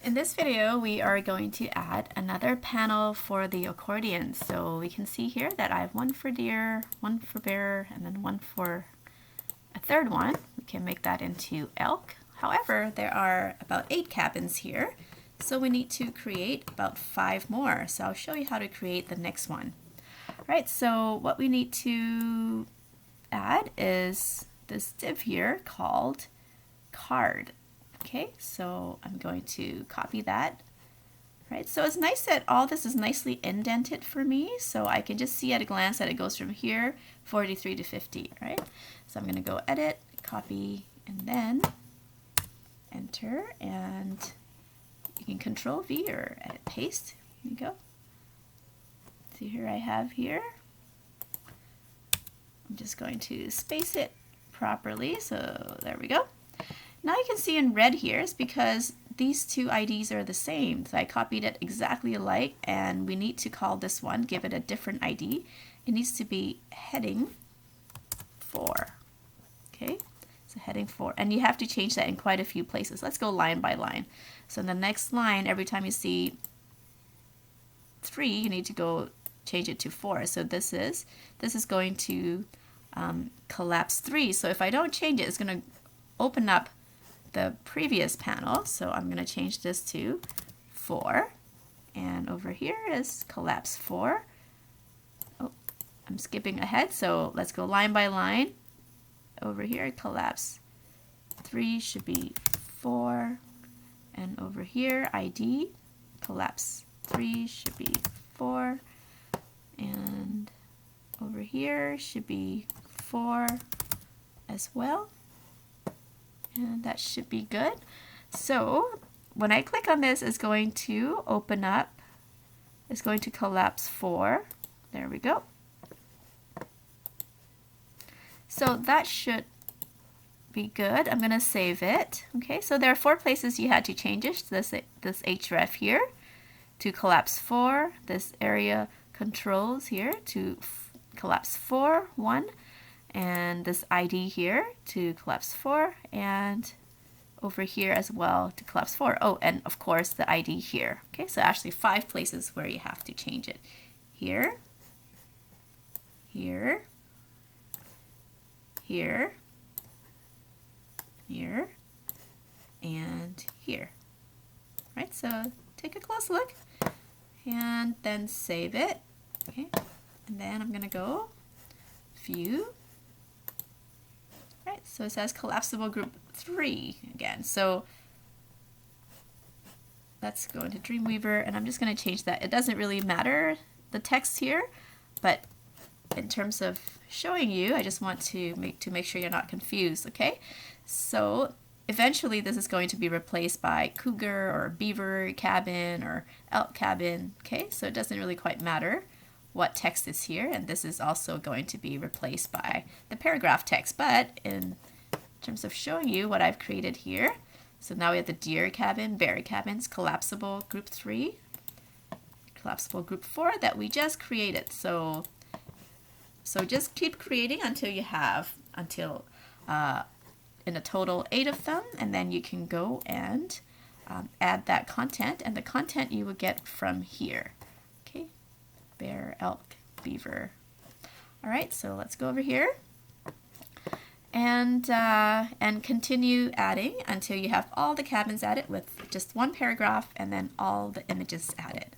In this video, we are going to add another panel for the accordion. So we can see here that I have one for deer, one for bear, and then one for a third one. We can make that into elk. However, there are about 8 cabins here, so we need to create about 5 more. So I'll show you how to create the next one. All right, so what we need to add is this div here called card. Okay, so I'm going to copy that. Right, so it's nice that all this is nicely indented for me, so I can just see at a glance that it goes from here 43 to 50, right? So I'm going to go edit, copy, and then enter, and you can Control V or edit paste. There you go. See here I have here. I'm just going to space it properly, so there we go. Now you can see in red here is because these two IDs are the same. So I copied it exactly alike, and we need to call this one, give it a different ID. It needs to be heading 4. Okay, so heading 4. And you have to change that in quite a few places. Let's go line by line. So in the next line, every time you see 3, you need to go change it to 4. So this is going to collapse 3. So if I don't change it, it's going to open up the previous panel, so I'm going to change this to 4, and over here is collapse 4. Oh, I'm skipping ahead, so let's go line by line. Over here, collapse 3 should be 4, and over here, ID, collapse 3 should be 4, and over here should be 4 as well. And that should be good. So when I click on this, it's going to open up. It's going to collapse 4. There we go. So that should be good. I'm going to save it. Okay, so there are 4 places you had to change it. This href here to collapse 4. This area controls here to collapse 4, 1. And this ID here to collapse 4, and over here as well to collapse 4. Oh, and of course the ID here. Okay, so actually 5 places where you have to change it. Here, here, here, here, and here. Right, so take a close look and then save it. Okay, and then I'm going to go View. Right, so it says collapsible group 3 again. So let's go into Dreamweaver, and I'm just going to change that. It doesn't really matter, the text here, but in terms of showing you, I just want to make sure you're not confused, okay? So eventually this is going to be replaced by cougar or beaver cabin or elk cabin, okay? So it doesn't really quite matter what text is here, and this is also going to be replaced by the paragraph text. But in terms of showing you what I've created here, so now we have the deer cabin, bear cabins, collapsible group 3, collapsible group 4 that we just created. So just keep creating until you have in a total 8 of them, and then you can go and add that content, and the content you will get from here. Bear, elk, beaver. All right, so let's go over here and continue adding until you have all the cabins added with just one paragraph and then all the images added.